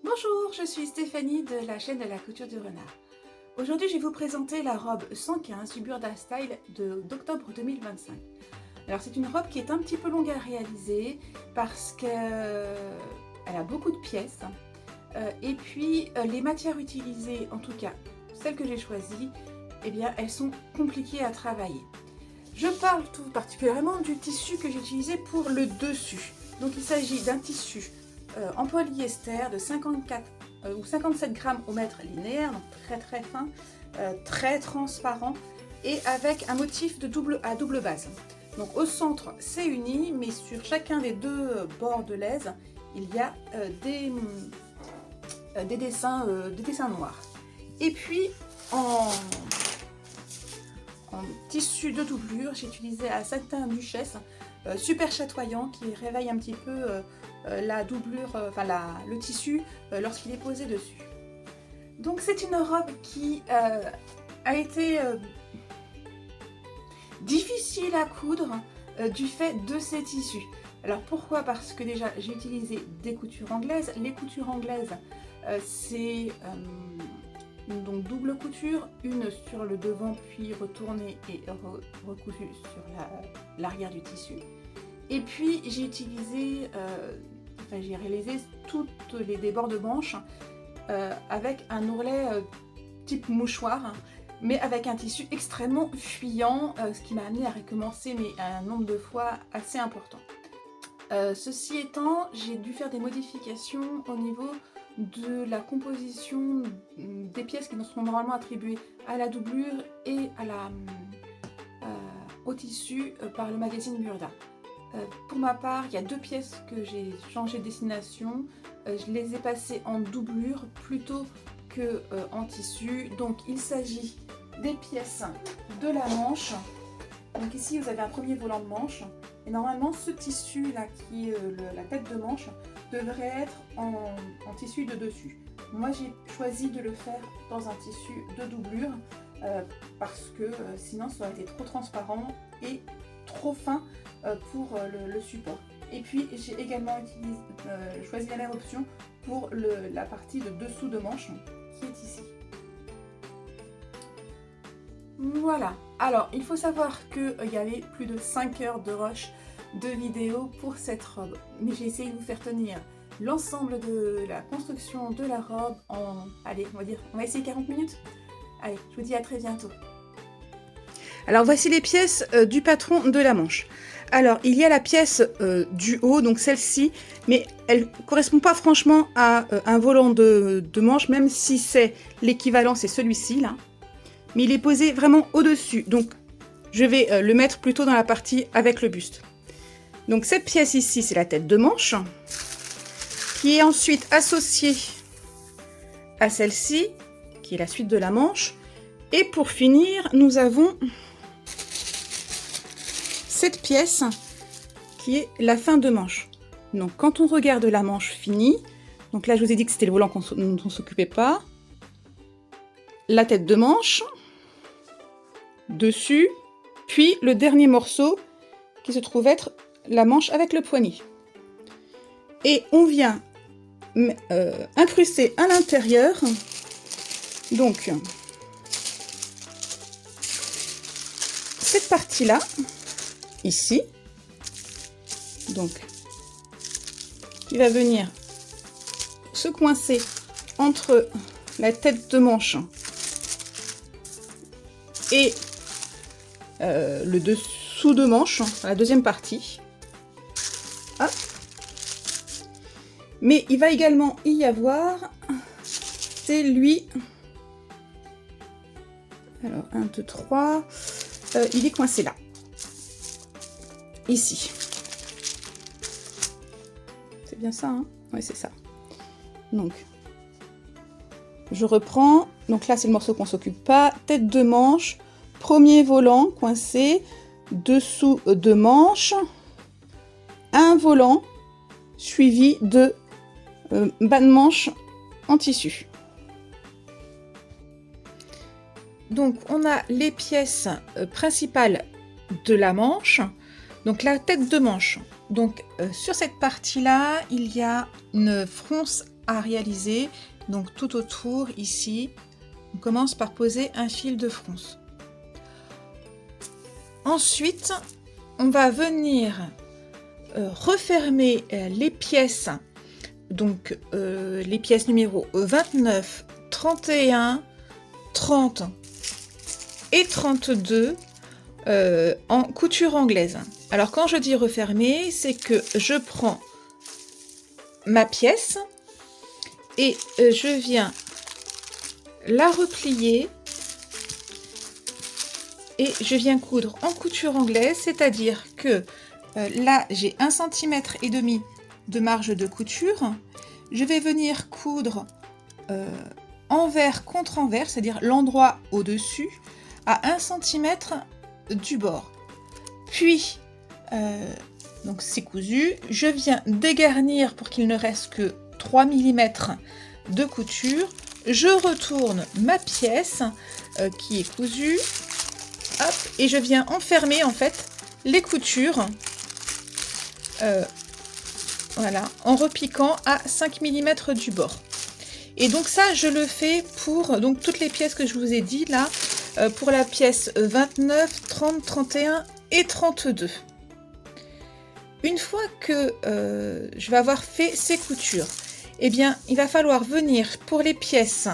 Bonjour, je suis Stéphanie de la chaîne de la couture du renard. Aujourd'hui, je vais vous présenter la robe 115 du Burda Style d'octobre 2025. Alors, c'est une robe qui est un petit peu longue à réaliser parce qu'elle a beaucoup de pièces. Et puis, les matières utilisées, en tout cas celles que j'ai choisies, eh bien, elles sont compliquées à travailler. Je parle tout particulièrement du tissu que j'ai utilisé pour le dessus. Donc, il s'agit d'un tissu en polyester de 54 ou 57 grammes au mètre linéaire, donc très fin, très transparent et avec un motif à double base. Donc au centre c'est uni, mais sur chacun des deux bords de l'aise il y a des dessins noirs. Et puis en tissu de doublure, j'ai utilisé un satin duchesse super chatoyant qui réveille un petit peu la doublure, le tissu lorsqu'il est posé dessus. Donc c'est une robe qui a été difficile à coudre du fait de ces tissus. Alors pourquoi? Parce que déjà j'ai utilisé des coutures anglaises. Les coutures anglaises c'est donc double couture, une sur le devant puis retournée et recousue sur l'arrière du tissu. Et puis j'ai utilisé, j'ai réalisé toutes les débords de manches avec un ourlet type mouchoir, mais avec un tissu extrêmement fuyant, ce qui m'a amené à recommencer un nombre de fois assez important. Ceci étant, j'ai dû faire des modifications au niveau de la composition des pièces qui sont normalement attribuées à la doublure et au tissu par le magazine Burda. Pour ma part, il y a deux pièces que j'ai changé de destination. Je les ai passées en doublure plutôt que en tissu. Donc il s'agit des pièces de la manche. Donc ici vous avez un premier volant de manche. Et normalement ce tissu là qui est la tête de manche devrait être en tissu de dessus. Moi j'ai choisi de le faire dans un tissu de doublure parce que sinon ça aurait été trop transparent et trop fin pour le support. Et puis j'ai également choisi la même option pour la partie de dessous de manche qui est ici. Voilà, alors il faut savoir qu'il y avait plus de 5 heures de rush de vidéo pour cette robe, mais j'ai essayé de vous faire tenir l'ensemble de la construction de la robe en, allez, on va essayer 40 minutes. Allez, je vous dis à très bientôt. Alors voici les pièces du patron de la manche. Alors il y a la pièce du haut, donc celle-ci, mais elle ne correspond pas franchement à un volant de manche, même si c'est l'équivalent, c'est celui-ci là. Mais il est posé vraiment au-dessus, donc je vais le mettre plutôt dans la partie avec le buste. Donc cette pièce ici, c'est la tête de manche, qui est ensuite associée à celle-ci, qui est la suite de la manche. Et pour finir, nous avons cette pièce qui est la fin de manche. Donc quand on regarde la manche finie, donc là je vous ai dit que c'était le volant dont on ne s'occupait pas, la tête de manche, dessus, puis le dernier morceau qui se trouve être la manche avec le poignet. Et on vient incruster à l'intérieur donc cette partie là ici, donc qui va venir se coincer entre la tête de manche et le dessous de manche, la deuxième partie. Hop. Mais il va également y avoir, c'est lui, alors 1, 2, 3, il est coincé là, ici. C'est bien ça, hein? Oui, c'est ça. Donc, je reprends, donc là c'est le morceau qu'on ne s'occupe pas, tête de manche, premier volant coincé, dessous de manche, un volant suivi de bas de manche en tissu. Donc on a les pièces principales de la manche. Donc la tête de manche, Donc sur cette partie-là, il y a une fronce à réaliser. Donc tout autour, ici, on commence par poser un fil de fronce. Ensuite, on va venir refermer les pièces. Donc les pièces numéro 29, 31, 30 et 32 en couture anglaise. Alors quand je dis refermer, c'est que je prends ma pièce et je viens la replier et je viens coudre en couture anglaise, c'est-à-dire que là j'ai 1,5 cm de marge de couture. Je vais venir coudre envers contre envers, c'est-à-dire l'endroit au-dessus, à 1 cm du bord. Puis, donc c'est cousu, je viens dégarnir pour qu'il ne reste que 3 mm de couture. Je retourne ma pièce qui est cousue, hop, et je viens enfermer en fait les coutures. Voilà, en repiquant à 5 mm du bord. Et donc ça, je le fais pour donc toutes les pièces que je vous ai dit là, pour la pièce 29, 30, 31 et 32. Une fois que je vais avoir fait ces coutures, eh bien, il va falloir venir pour les pièces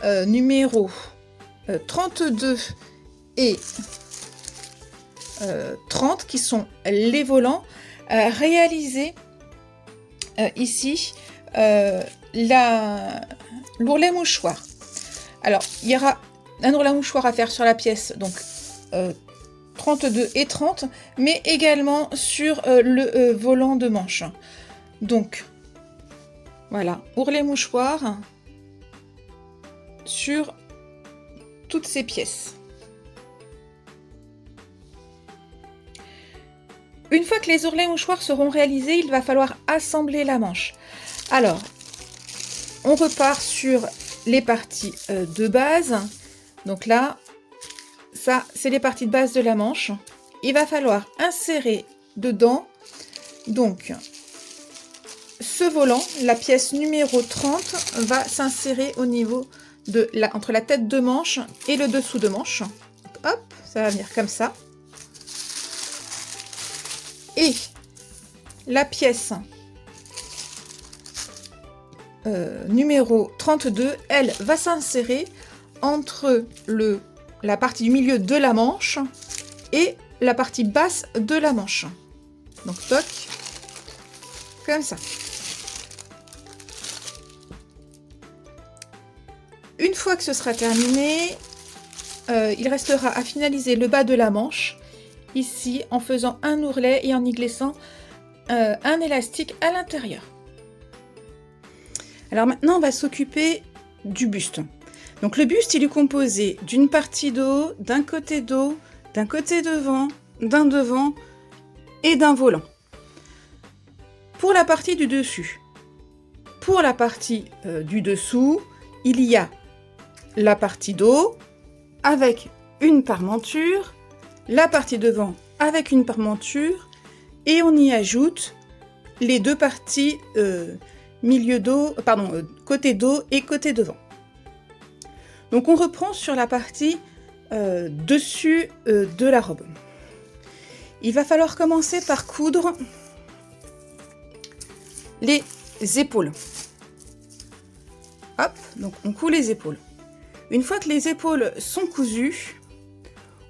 numéro 32 et 30, qui sont les volants, réaliser ici l'ourlet mouchoir. Alors, il y aura un ourlet mouchoir à faire sur la pièce, donc 32 et 30, mais également sur le volant de manche. Donc, voilà, ourlet mouchoir sur toutes ces pièces. Une fois que les ourlets mouchoirs seront réalisés, il va falloir assembler la manche. Alors, on repart sur les parties de base. Donc là, ça, c'est les parties de base de la manche. Il va falloir insérer dedans, donc, ce volant, la pièce numéro 30, va s'insérer au niveau de entre la tête de manche et le dessous de manche. Donc, hop, ça va venir comme ça. Et la pièce numéro 32, elle va s'insérer entre la partie du milieu de la manche et la partie basse de la manche. Donc toc, comme ça. Une fois que ce sera terminé, il restera à finaliser le bas de la manche, ici en faisant un ourlet et en y glissant un élastique à l'intérieur. Alors maintenant on va s'occuper du buste. Donc le buste, il est composé d'une partie dos, d'un côté dos, d'un côté devant, d'un devant et d'un volant. Pour la partie du dessus, pour la partie du dessous, il y a la partie dos avec une parmenture, la partie devant avec une parmenture, et on y ajoute les deux parties milieu dos, côté dos et côté devant. Donc on reprend sur la partie dessus de la robe. Il va falloir commencer par coudre les épaules. Hop, donc on coud les épaules. Une fois que les épaules sont cousues,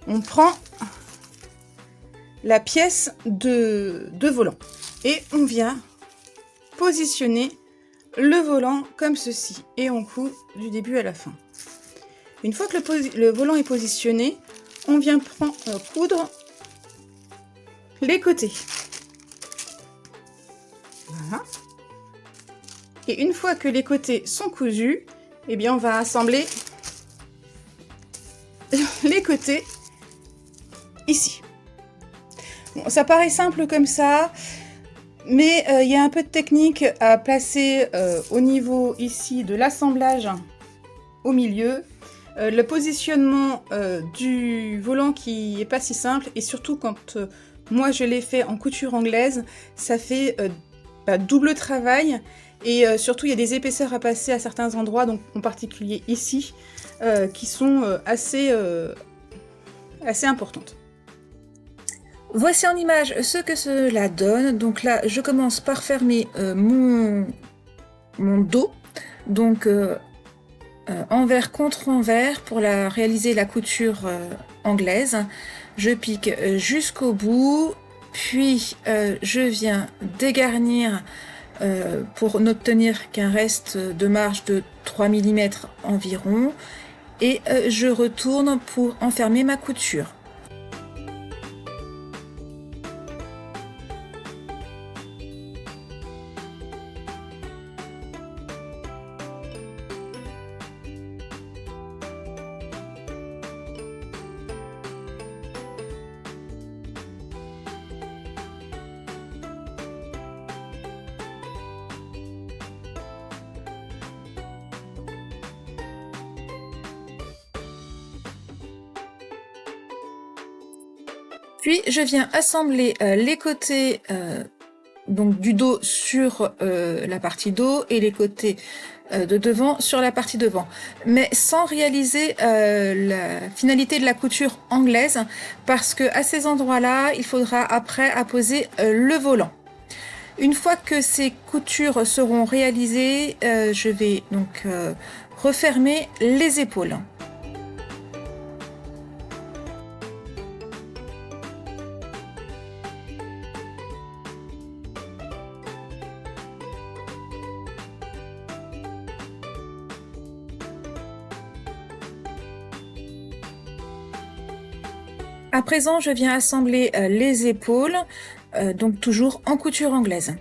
on prend la pièce de volant et on vient positionner le volant comme ceci et on coud du début à la fin. Une fois que le volant est positionné, on vient coudre les côtés. Voilà. Et une fois que les côtés sont cousus, eh bien on va assembler les côtés ici. Bon, ça paraît simple comme ça, mais il y a un peu de technique à placer au niveau ici de l'assemblage au milieu. Le positionnement du volant qui est pas si simple, et surtout quand Moi, je l'ai fait en couture anglaise, ça fait double travail, et surtout, il y a des épaisseurs à passer à certains endroits, donc en particulier ici, qui sont assez importantes. Voici en image ce que cela donne. Donc là, je commence par fermer mon dos, donc envers contre envers pour réaliser la couture anglaise. Je pique jusqu'au bout, puis je viens dégarnir pour n'obtenir qu'un reste de marge de 3 mm environ, et je retourne pour enfermer ma couture. Puis je viens assembler les côtés donc du dos sur la partie dos et les côtés de devant sur la partie devant, mais sans réaliser la finalité de la couture anglaise, parce que à ces endroits-là, il faudra après apposer le volant. Une fois que ces coutures seront réalisées, je vais donc refermer les épaules. À présent, je viens assembler les épaules, donc toujours en couture anglaise.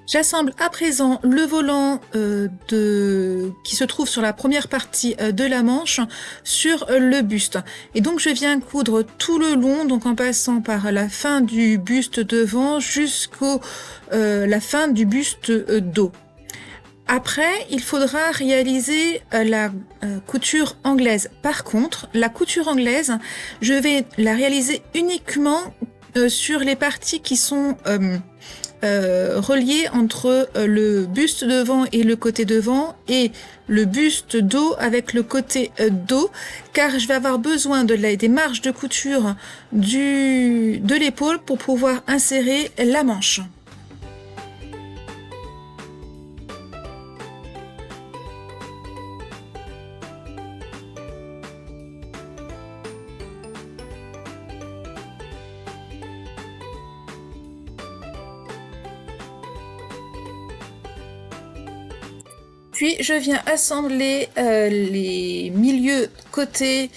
J'assemble à présent le volant qui se trouve sur la première partie de la manche sur le buste. Et donc je viens coudre tout le long, donc en passant par la fin du buste devant jusqu'au la fin du buste dos. Après, il faudra réaliser la couture anglaise. Par contre, la couture anglaise, je vais la réaliser uniquement sur les parties qui sont reliées entre le buste devant et le côté devant, et le buste dos avec le côté dos, car je vais avoir besoin des marges de couture de l'épaule pour pouvoir insérer la manche. Puis je viens assembler les milieux côté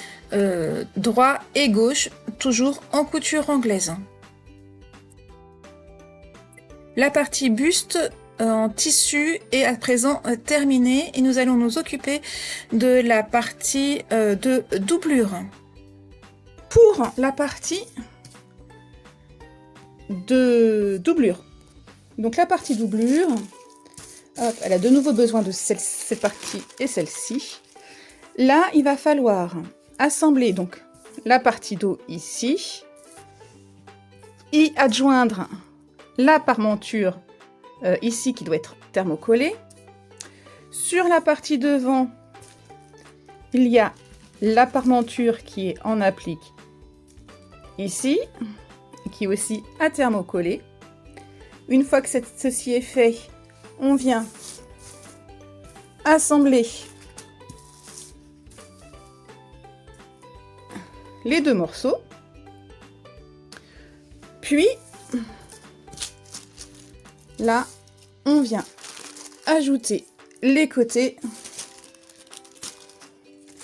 droit et gauche, toujours en couture anglaise. La partie buste en tissu est à présent terminée, et nous allons nous occuper de la partie de doublure. Pour la partie de doublure, donc la partie doublure, Hop, elle a de nouveau besoin de cette partie et celle-ci. Là, il va falloir assembler donc la partie dos ici, y adjoindre la parmenture ici qui doit être thermocollée. Sur la partie devant, il y a la parmenture qui est en applique ici, qui est aussi à thermocoller. Une fois que ceci est fait, on vient assembler les deux morceaux. Puis, là, on vient ajouter les côtés.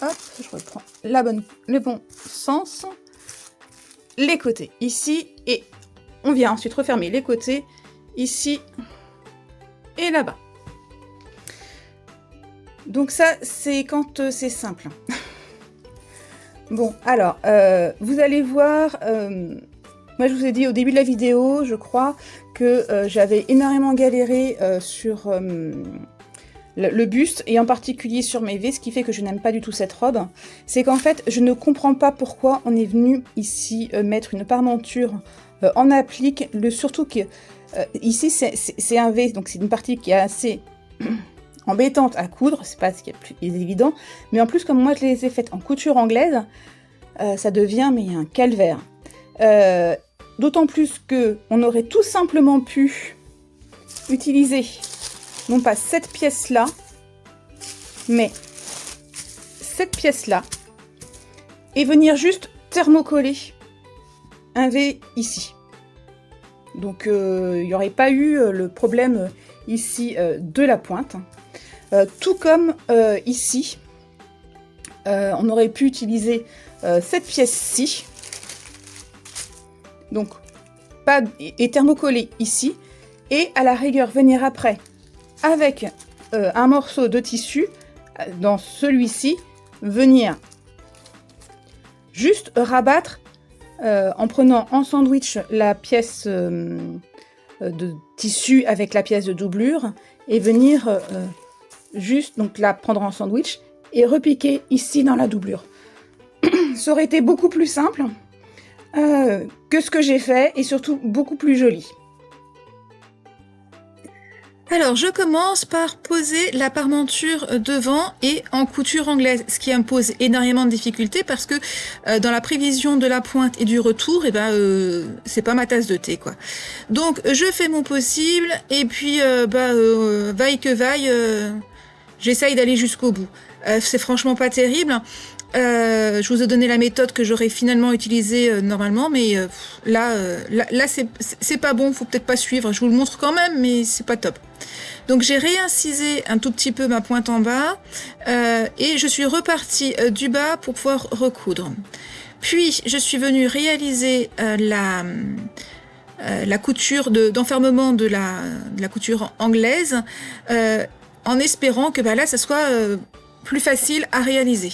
Hop, je reprends le bon sens. Les côtés ici et on vient ensuite refermer les côtés ici et là-bas. Donc ça, c'est quand c'est simple. Bon, alors, vous allez voir, moi je vous ai dit au début de la vidéo, je crois, que j'avais énormément galéré sur le buste, et en particulier sur mes V, ce qui fait que je n'aime pas du tout cette robe. C'est qu'en fait, je ne comprends pas pourquoi on est venu ici mettre une parmenture en applique, surtout que ici c'est un V, donc c'est une partie qui est assez embêtante à coudre, c'est pas ce qui est le plus évident, mais en plus comme moi je les ai faites en couture anglaise, ça devient mais un calvaire. D'autant plus que on aurait tout simplement pu utiliser non pas cette pièce là, mais cette pièce là, et venir juste thermocoller un V ici. Donc il n'y aurait pas eu le problème ici de la pointe. Tout comme ici, on aurait pu utiliser cette pièce-ci, donc pas et thermocoller ici, et à la rigueur venir après avec un morceau de tissu dans celui-ci, venir juste rabattre en prenant en sandwich la pièce de tissu avec la pièce de doublure et venir juste donc la prendre en sandwich et repiquer ici dans la doublure. Ça aurait été beaucoup plus simple que ce que j'ai fait et surtout beaucoup plus joli. Alors, je commence par poser la parmenture devant et en couture anglaise, ce qui impose énormément de difficultés parce que dans la prévision de la pointe et du retour, c'est pas ma tasse de thé, quoi. Donc, je fais mon possible et puis, vaille que vaille, j'essaye d'aller jusqu'au bout. C'est franchement pas terrible. Je vous ai donné la méthode que j'aurais finalement utilisée normalement, mais là c'est pas bon, faut peut-être pas suivre. Je vous le montre quand même, mais c'est pas top. Donc j'ai réincisé un tout petit peu ma pointe en bas et je suis repartie du bas pour pouvoir recoudre. Puis je suis venue réaliser la couture d'enfermement de la couture anglaise en espérant que là ça soit plus facile à réaliser.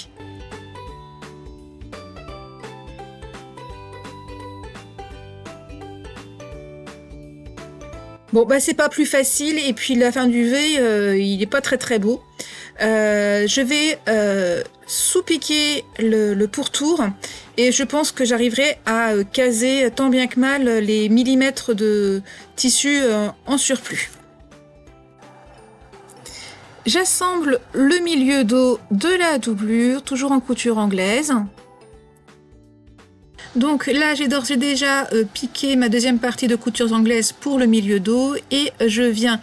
Bon, c'est pas plus facile, et puis la fin du V, il est pas très beau. Je vais sous-piquer le pourtour, et je pense que j'arriverai à caser tant bien que mal les millimètres de tissu en surplus. J'assemble le milieu dos de la doublure, toujours en couture anglaise. Donc là, j'ai d'ores et déjà piqué ma deuxième partie de couture anglaise pour le milieu dos et je viens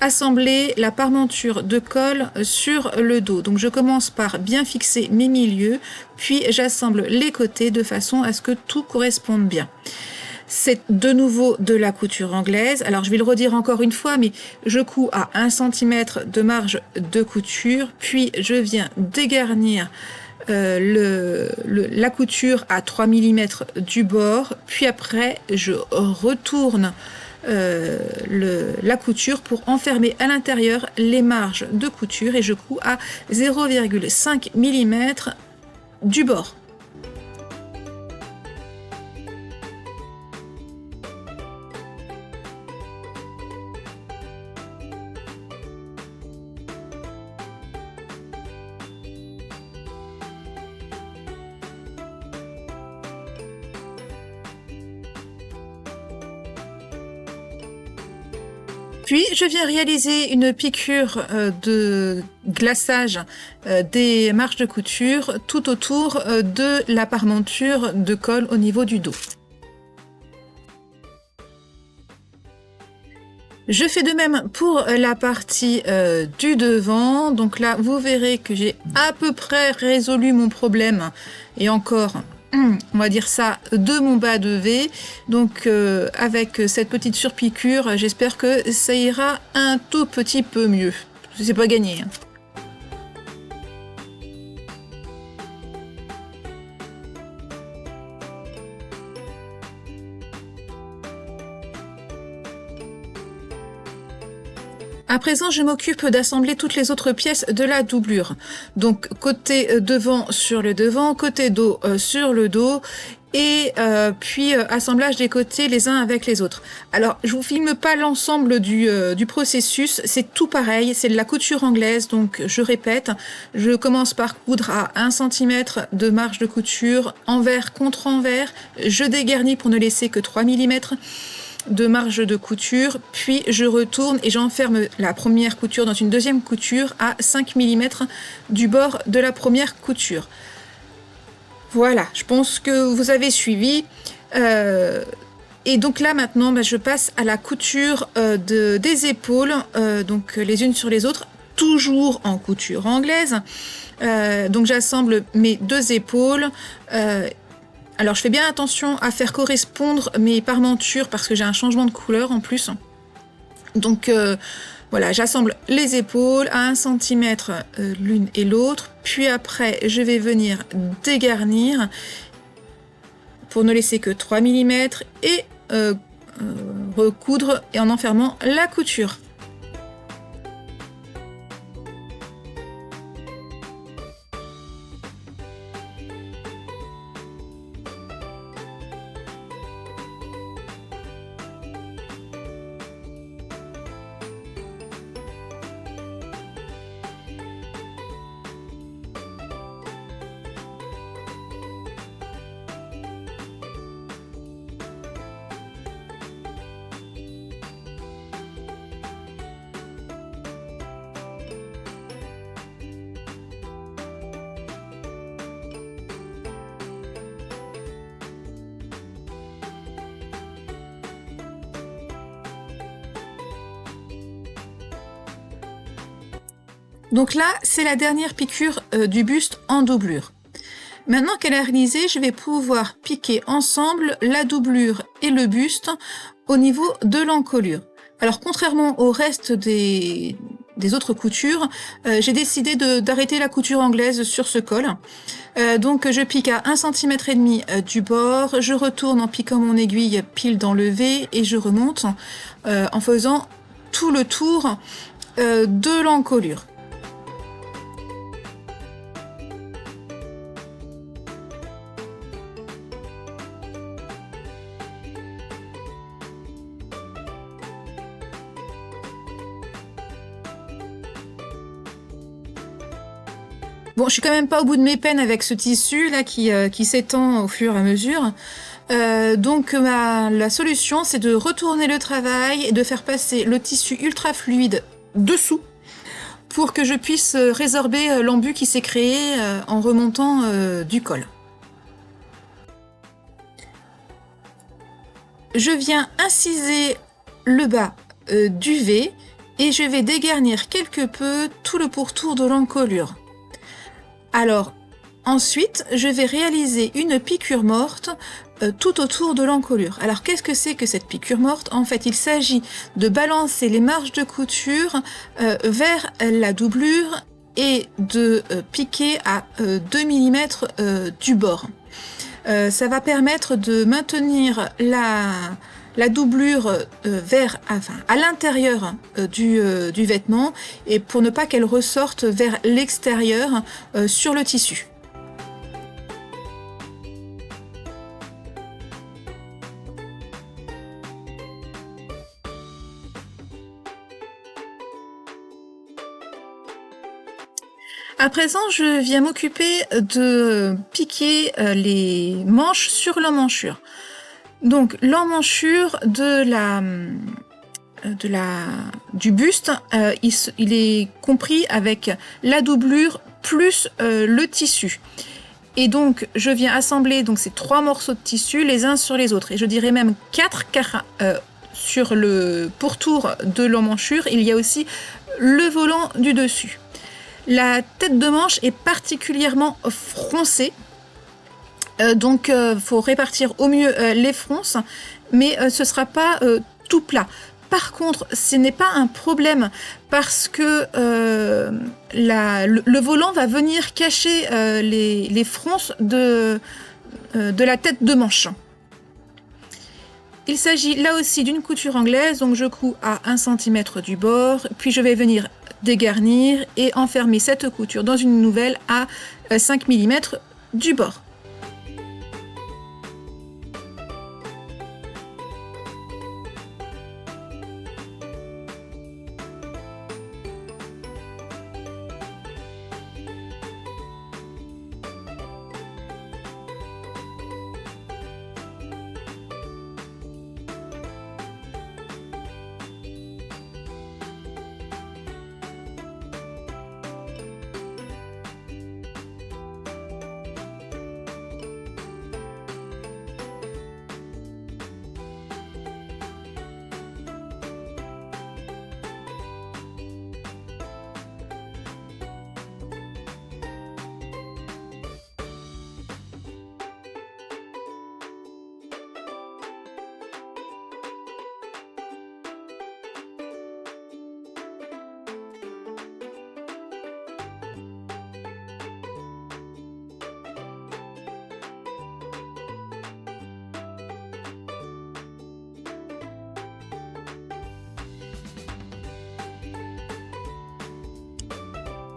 assembler la parmenture de colle sur le dos. Donc je commence par bien fixer mes milieux, puis j'assemble les côtés de façon à ce que tout corresponde bien. C'est de nouveau de la couture anglaise. Alors je vais le redire encore une fois, mais je couds à 1 cm de marge de couture, puis je viens dégarnir la couture à 3 mm du bord, puis après je retourne la couture pour enfermer à l'intérieur les marges de couture et je couds à 0,5 mm du bord. Puis, je viens réaliser une piqûre de glaçage des marges de couture tout autour de la parmenture de colle au niveau du dos. Je fais de même pour la partie du devant. Donc là, vous verrez que j'ai à peu près résolu mon problème. Et encore, on va dire ça, de mon bas de V. Donc avec cette petite surpiqûre, j'espère que ça ira un tout petit peu mieux. C'est pas gagné, hein. À présent, je m'occupe d'assembler toutes les autres pièces de la doublure. Donc, côté devant sur le devant, côté dos sur le dos, et puis assemblage des côtés les uns avec les autres. Alors, je vous filme pas l'ensemble du processus, c'est tout pareil, c'est de la couture anglaise, donc je répète, je commence par coudre à 1 cm de marge de couture, envers contre envers, je dégarnis pour ne laisser que 3 mm de marge de couture, puis je retourne et j'enferme la première couture dans une deuxième couture à 5 mm du bord de la première couture. Voilà, je pense que vous avez suivi. Et donc là maintenant, je passe à la couture des épaules, donc les unes sur les autres, toujours en couture anglaise. Donc j'assemble mes 2 épaules. Alors je fais bien attention à faire correspondre mes parmentures parce que j'ai un changement de couleur en plus. Donc voilà, j'assemble les épaules à 1 cm l'une et l'autre. Puis après, je vais venir dégarnir pour ne laisser que 3 mm et recoudre et en enfermant la couture. Donc là, c'est la dernière piqûre du buste en doublure. Maintenant qu'elle est réalisée, je vais pouvoir piquer ensemble la doublure et le buste au niveau de l'encolure. Alors contrairement au reste des autres coutures, j'ai décidé d'arrêter la couture anglaise sur ce col. Donc je pique à 1,5 cm du bord, je retourne en piquant mon aiguille pile dans le V et je remonte en faisant tout le tour de l'encolure. Bon, je suis quand même pas au bout de mes peines avec ce tissu là qui s'étend au fur et à mesure. Donc la solution, c'est de retourner le travail et de faire passer le tissu ultra fluide dessous pour que je puisse résorber l'embu qui s'est créé en remontant du col. Je viens inciser le bas du V et je vais dégarnir quelque peu tout le pourtour de l'encolure. Alors, ensuite, je vais réaliser une piqûre morte tout autour de l'encolure. Alors, qu'est-ce que c'est que cette piqûre morte? En fait, il s'agit de balancer les marges de couture vers la doublure et de piquer à 2 mm du bord. Ça va permettre de maintenir la doublure à l'intérieur du vêtement et pour ne pas qu'elle ressorte vers l'extérieur sur le tissu. À présent, je viens m'occuper de piquer les manches sur l'emmanchure. Donc l'emmanchure de du buste, il est compris avec la doublure plus le tissu. Et donc, je viens assembler donc, ces 3 morceaux de tissu les uns sur les autres. Et je dirais même 4, car sur le pourtour de l'emmanchure, il y a aussi le volant du dessus. La tête de manche est particulièrement froncée. Donc, faut répartir au mieux les fronces, mais ce ne sera pas tout plat. Par contre, ce n'est pas un problème parce que le volant va venir cacher les fronces de la tête de manche. Il s'agit là aussi d'une couture anglaise, donc je couds à 1 cm du bord, puis je vais venir dégarnir et enfermer cette couture dans une nouvelle à 5 mm du bord.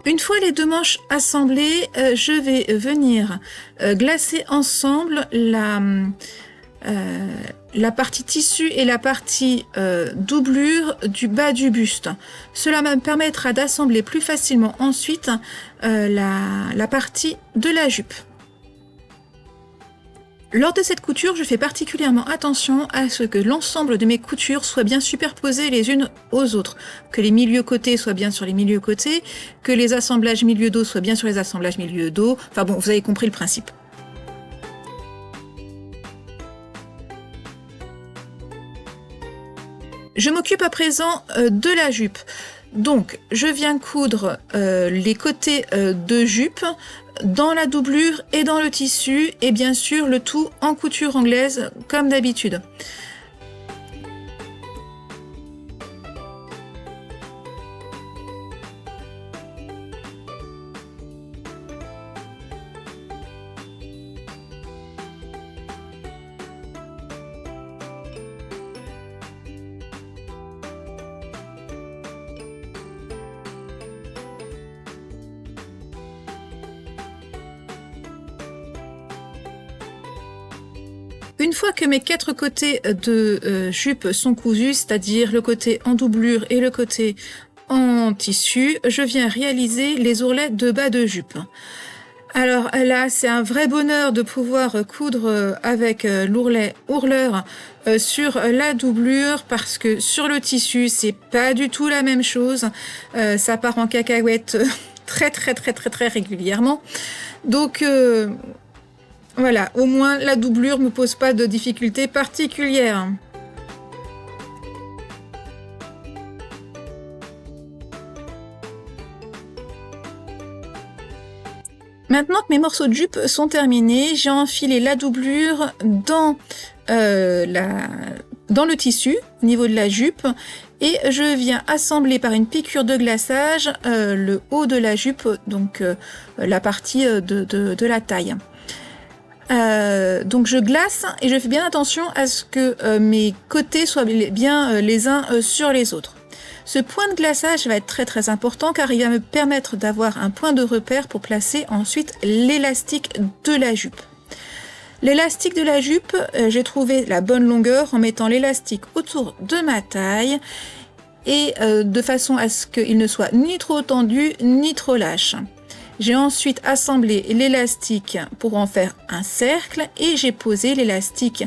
Une fois les 2 manches assemblées, je vais venir glacer ensemble la partie tissu et la partie doublure du bas du buste. Cela me permettra d'assembler plus facilement ensuite la partie de la jupe. Lors de cette couture, je fais particulièrement attention à ce que l'ensemble de mes coutures soient bien superposées les unes aux autres, que les milieux côtés soient bien sur les milieux côtés, que les assemblages milieu dos soient bien sur les assemblages milieu dos. Enfin bon, vous avez compris le principe. Je m'occupe à présent de la jupe. Donc, je viens coudre les côtés de jupe dans la doublure et dans le tissu, et bien sûr le tout en couture anglaise comme d'habitude. Une fois que mes 4 côtés de jupe sont cousus, c'est-à-dire le côté en doublure et le côté en tissu, je viens réaliser les ourlets de bas de jupe. Alors là, c'est un vrai bonheur de pouvoir coudre avec l'ourlet ourleur sur la doublure, parce que sur le tissu, c'est pas du tout la même chose. Ça part en cacahuète très régulièrement. Donc voilà, au moins la doublure ne me pose pas de difficultés particulières. Maintenant que mes morceaux de jupe sont terminés, j'ai enfilé la doublure dans le tissu, au niveau de la jupe, et je viens assembler par une piqûre de glaçage le haut de la jupe, donc la partie de la taille. Donc je glace et je fais bien attention à ce que mes côtés soient bien les uns sur les autres. Ce point de glaçage va être très important, car il va me permettre d'avoir un point de repère pour placer ensuite l'élastique de la jupe. L'élastique de la jupe, j'ai trouvé la bonne longueur en mettant l'élastique autour de ma taille, et de façon à ce qu'il ne soit ni trop tendu ni trop lâche. J'ai ensuite assemblé l'élastique pour en faire un cercle, et j'ai posé l'élastique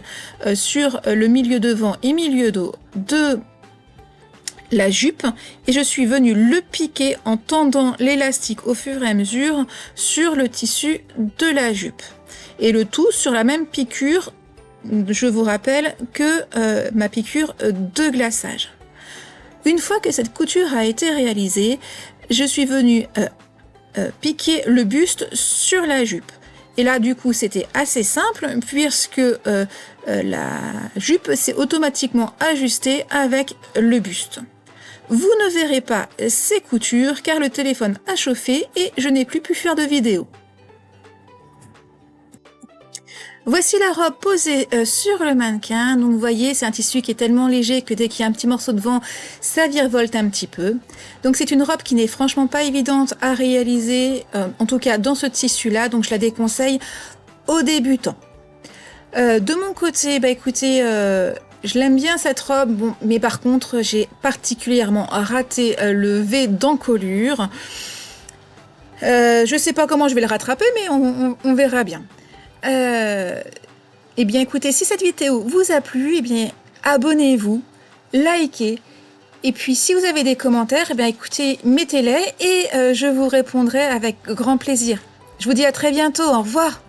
sur le milieu devant et milieu dos de la jupe et je suis venue le piquer en tendant l'élastique au fur et à mesure sur le tissu de la jupe. Et le tout sur la même piqûre, je vous rappelle, que ma piqûre de glaçage. Une fois que cette couture a été réalisée, je suis venue piquer le buste sur la jupe. Et là, du coup, c'était assez simple puisque la jupe s'est automatiquement ajustée avec le buste. Vous ne verrez pas ces coutures car le téléphone a chauffé et je n'ai plus pu faire de vidéo. Voici la robe posée sur le mannequin. Donc vous voyez, c'est un tissu qui est tellement léger que dès qu'il y a un petit morceau de vent, ça virevolte un petit peu. Donc c'est une robe qui n'est franchement pas évidente à réaliser, en tout cas dans ce tissu-là, donc je la déconseille aux débutants. De mon côté, bah écoutez, je l'aime bien cette robe, bon, mais par contre j'ai particulièrement raté le V d'encolure. Je sais pas comment je vais le rattraper, mais on verra bien. Eh bien écoutez, si cette vidéo vous a plu, eh bien abonnez-vous, likez, et puis si vous avez des commentaires, eh bien écoutez, mettez-les et je vous répondrai avec grand plaisir. Je vous dis à très bientôt, au revoir.